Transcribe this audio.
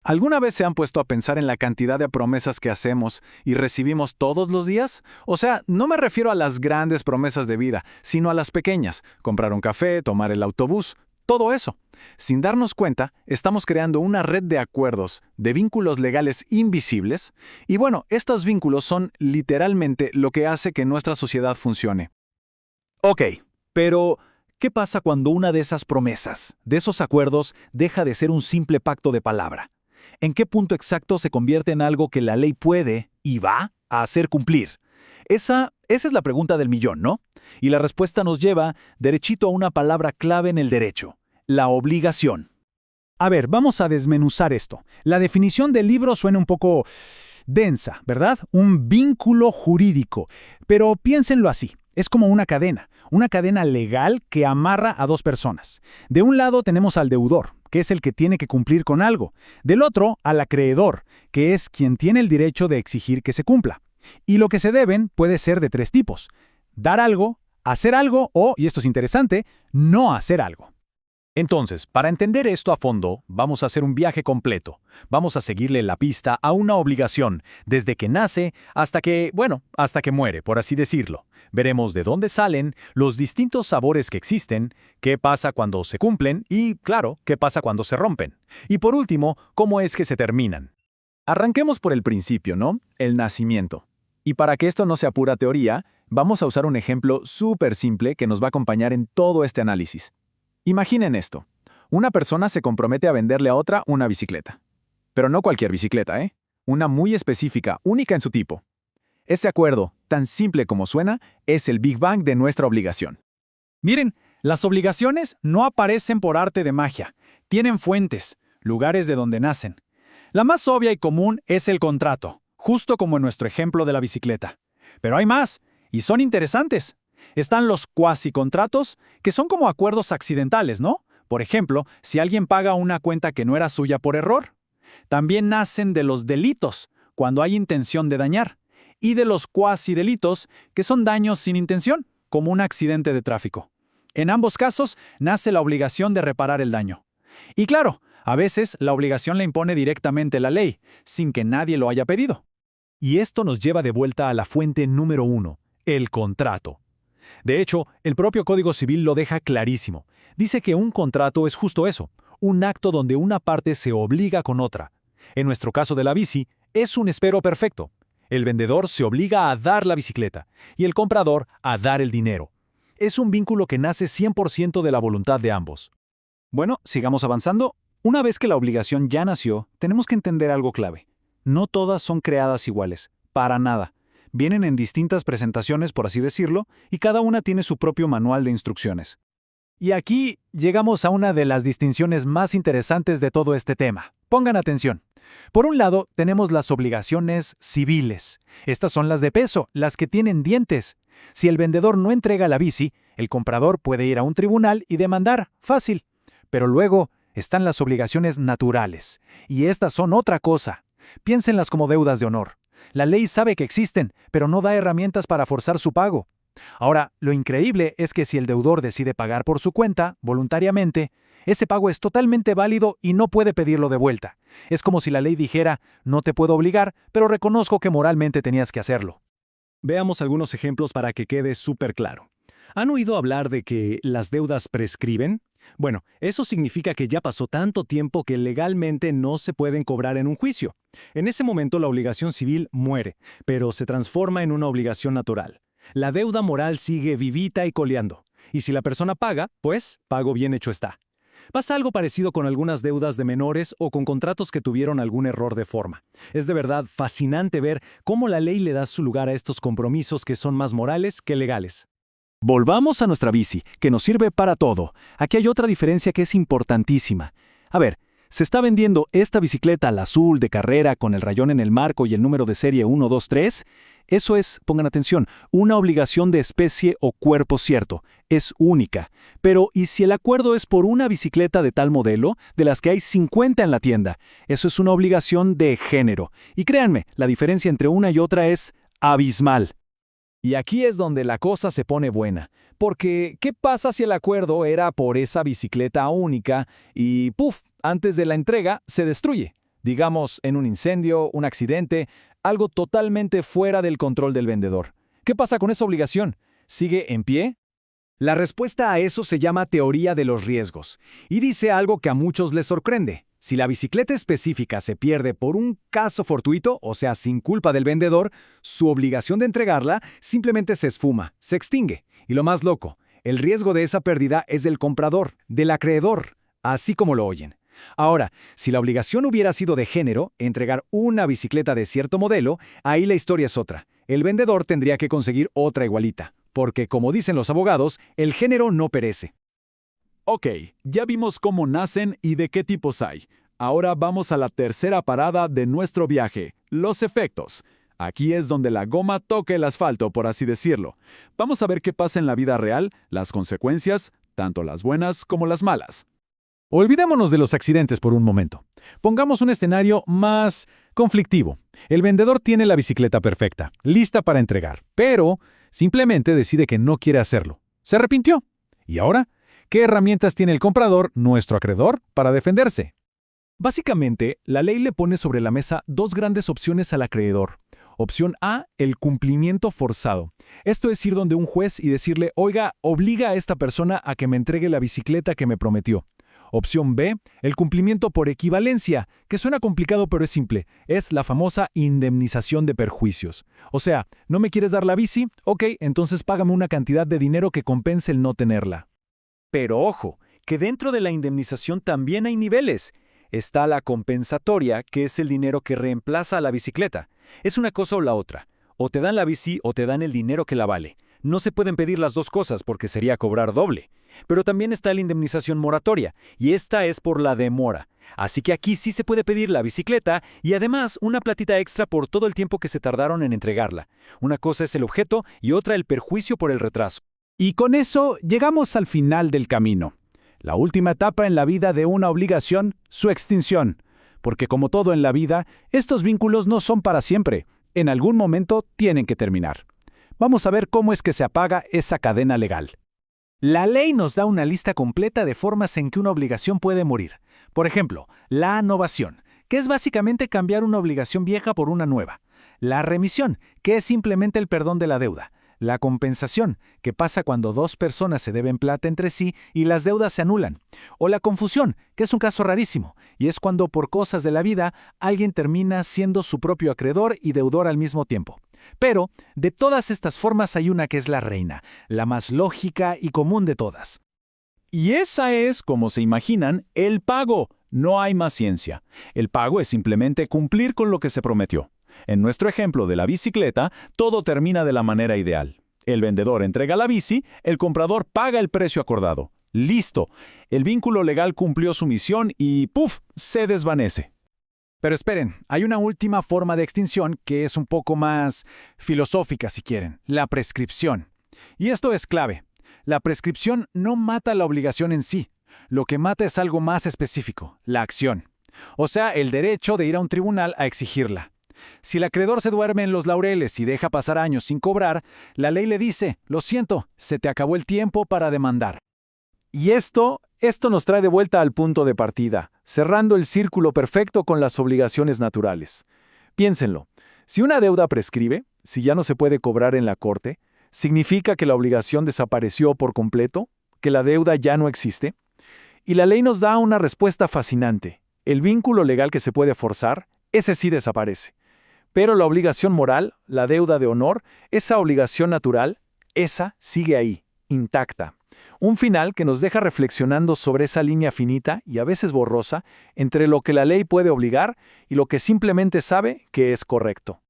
¿Alguna vez se han puesto a pensar en la cantidad de promesas que hacemos y recibimos todos los días? O sea, no me refiero a las grandes promesas de vida, sino a las pequeñas: comprar un café, tomar el autobús, todo eso. Sin darnos cuenta, estamos creando una red de acuerdos, de vínculos legales invisibles, y bueno, estos vínculos son literalmente lo que hace que nuestra sociedad funcione. Ok, pero ¿qué pasa cuando una de esas promesas, de esos acuerdos, deja de ser un simple pacto de palabra? ¿En qué punto exacto se convierte en algo que la ley puede y va a hacer cumplir? Esa es la pregunta del millón, ¿no? Y la respuesta nos lleva derechito a una palabra clave en el derecho: la obligación. A ver, vamos a desmenuzar esto. La definición del libro suena un poco densa, ¿verdad? Un vínculo jurídico. Pero piénsenlo así. Es como una cadena legal que amarra a dos personas. De un lado tenemos al deudor, que es el que tiene que cumplir con algo. Del otro, al acreedor, que es quien tiene el derecho de exigir que se cumpla. Y lo que se deben puede ser de tres tipos: dar algo, hacer algo o, y esto es interesante, no hacer algo. Entonces, para entender esto a fondo, vamos a hacer un viaje completo. Vamos a seguirle la pista a una obligación, desde que nace hasta que muere, por así decirlo. Veremos de dónde salen, los distintos sabores que existen, qué pasa cuando se cumplen y, claro, qué pasa cuando se rompen. Y por último, cómo es que se terminan. Arranquemos por el principio, ¿no? El nacimiento. Y para que esto no sea pura teoría, vamos a usar un ejemplo súper simple que nos va a acompañar en todo este análisis. Imaginen esto. Una persona se compromete a venderle a otra una bicicleta. Pero no cualquier bicicleta, ¿eh? Una muy específica, única en su tipo. Ese acuerdo, tan simple como suena, es el Big Bang de nuestra obligación. Miren, las obligaciones no aparecen por arte de magia. Tienen fuentes, lugares de donde nacen. La más obvia y común es el contrato, justo como en nuestro ejemplo de la bicicleta. Pero hay más, y son interesantes. Están los cuasicontratos, que son como acuerdos accidentales, ¿no? Por ejemplo, si alguien paga una cuenta que no era suya por error. También nacen de los delitos, cuando hay intención de dañar. Y de los cuasidelitos, que son daños sin intención, como un accidente de tráfico. En ambos casos, nace la obligación de reparar el daño. Y claro, a veces la obligación la impone directamente la ley, sin que nadie lo haya pedido. Y esto nos lleva de vuelta a la fuente número 1, el contrato. De hecho, el propio Código Civil lo deja clarísimo. Dice que un contrato es justo eso, un acto donde una parte se obliga con otra. En nuestro caso de la bici, es un espero perfecto. El vendedor se obliga a dar la bicicleta y el comprador a dar el dinero. Es un vínculo que nace 100% de la voluntad de ambos. Bueno, sigamos avanzando. Una vez que la obligación ya nació, tenemos que entender algo clave. No todas son creadas iguales, para nada. Vienen en distintas presentaciones, por así decirlo, y cada una tiene su propio manual de instrucciones. Y aquí llegamos a una de las distinciones más interesantes de todo este tema. Pongan atención. Por un lado, tenemos las obligaciones civiles. Estas son las de peso, las que tienen dientes. Si el vendedor no entrega la bici, el comprador puede ir a un tribunal y demandar, fácil. Pero luego están las obligaciones naturales, y estas son otra cosa. Piénsenlas como deudas de honor. La ley sabe que existen, pero no da herramientas para forzar su pago. Ahora, lo increíble es que si el deudor decide pagar por su cuenta, voluntariamente, ese pago es totalmente válido y no puede pedirlo de vuelta. Es como si la ley dijera: no te puedo obligar, pero reconozco que moralmente tenías que hacerlo. Veamos algunos ejemplos para que quede súper claro. ¿Han oído hablar de que las deudas prescriben? Bueno, eso significa que ya pasó tanto tiempo que legalmente no se pueden cobrar en un juicio. En ese momento la obligación civil muere, pero se transforma en una obligación natural. La deuda moral sigue vivita y coleando. Y si la persona paga, pues, pago bien hecho está. Pasa algo parecido con algunas deudas de menores o con contratos que tuvieron algún error de forma. Es de verdad fascinante ver cómo la ley le da su lugar a estos compromisos que son más morales que legales. Volvamos a nuestra bici, que nos sirve para todo. Aquí hay otra diferencia que es importantísima. A ver, se está vendiendo esta bicicleta, la azul de carrera con el rayón en el marco y el número de serie 123. Eso es, pongan atención, una obligación de especie o cuerpo cierto. Es única. Pero, ¿y si el acuerdo es por una bicicleta de tal modelo, de las que hay 50 en la tienda? Eso es una obligación de género. Y créanme, la diferencia entre una y otra es abismal. Y aquí es donde la cosa se pone buena, porque ¿qué pasa si el acuerdo era por esa bicicleta única y, ¡puf!, antes de la entrega se destruye? Digamos, en un incendio, un accidente, algo totalmente fuera del control del vendedor. ¿Qué pasa con esa obligación? ¿Sigue en pie? La respuesta a eso se llama teoría de los riesgos, y dice algo que a muchos les sorprende. Si la bicicleta específica se pierde por un caso fortuito, o sea, sin culpa del vendedor, su obligación de entregarla simplemente se esfuma, se extingue. Y lo más loco, el riesgo de esa pérdida es del comprador, del acreedor, así como lo oyen. Ahora, si la obligación hubiera sido de género, entregar una bicicleta de cierto modelo, ahí la historia es otra. El vendedor tendría que conseguir otra igualita, porque, como dicen los abogados, el género no perece. Ok, ya vimos cómo nacen y de qué tipos hay. Ahora vamos a la tercera parada de nuestro viaje, los efectos. Aquí es donde la goma toca el asfalto, por así decirlo. Vamos a ver qué pasa en la vida real, las consecuencias, tanto las buenas como las malas. Olvidémonos de los accidentes por un momento. Pongamos un escenario más conflictivo. El vendedor tiene la bicicleta perfecta, lista para entregar, pero simplemente decide que no quiere hacerlo. Se arrepintió. ¿Y ahora? ¿Qué herramientas tiene el comprador, nuestro acreedor, para defenderse? Básicamente, la ley le pone sobre la mesa dos grandes opciones al acreedor. Opción A, el cumplimiento forzado. Esto es ir donde un juez y decirle, oiga, obliga a esta persona a que me entregue la bicicleta que me prometió. Opción B, el cumplimiento por equivalencia, que suena complicado pero es simple, es la famosa indemnización de perjuicios. O sea, ¿no me quieres dar la bici? Ok, entonces págame una cantidad de dinero que compense el no tenerla. Pero ojo, que dentro de la indemnización también hay niveles. Está la compensatoria, que es el dinero que reemplaza a la bicicleta. Es una cosa o la otra. O te dan la bici o te dan el dinero que la vale. No se pueden pedir las dos cosas porque sería cobrar doble. Pero también está la indemnización moratoria, y esta es por la demora. Así que aquí sí se puede pedir la bicicleta y además una platita extra por todo el tiempo que se tardaron en entregarla. Una cosa es el objeto y otra el perjuicio por el retraso. Y con eso llegamos al final del camino. La última etapa en la vida de una obligación, su extinción. Porque como todo en la vida, estos vínculos no son para siempre. En algún momento tienen que terminar. Vamos a ver cómo es que se apaga esa cadena legal. La ley nos da una lista completa de formas en que una obligación puede morir. Por ejemplo, la novación, que es básicamente cambiar una obligación vieja por una nueva. La remisión, que es simplemente el perdón de la deuda. La compensación, que pasa cuando dos personas se deben plata entre sí y las deudas se anulan. O la confusión, que es un caso rarísimo, y es cuando por cosas de la vida alguien termina siendo su propio acreedor y deudor al mismo tiempo. Pero, de todas estas formas hay una que es la reina, la más lógica y común de todas. Y esa es, como se imaginan, el pago. No hay más ciencia. El pago es simplemente cumplir con lo que se prometió. En nuestro ejemplo de la bicicleta, todo termina de la manera ideal. El vendedor entrega la bici, el comprador paga el precio acordado. ¡Listo! El vínculo legal cumplió su misión y ¡puf!, se desvanece. Pero esperen, hay una última forma de extinción que es un poco más filosófica, si quieren, la prescripción. Y esto es clave. La prescripción no mata la obligación en sí. Lo que mata es algo más específico, la acción. O sea, el derecho de ir a un tribunal a exigirla. Si el acreedor se duerme en los laureles y deja pasar años sin cobrar, la ley le dice, lo siento, se te acabó el tiempo para demandar. Y esto nos trae de vuelta al punto de partida, cerrando el círculo perfecto con las obligaciones naturales. Piénsenlo, si una deuda prescribe, si ya no se puede cobrar en la corte, ¿significa que la obligación desapareció por completo? ¿Que la deuda ya no existe? Y la ley nos da una respuesta fascinante. El vínculo legal que se puede forzar, ese sí desaparece. Pero la obligación moral, la deuda de honor, esa obligación natural, esa sigue ahí, intacta. Un final que nos deja reflexionando sobre esa línea finita y a veces borrosa entre lo que la ley puede obligar y lo que simplemente sabe que es correcto.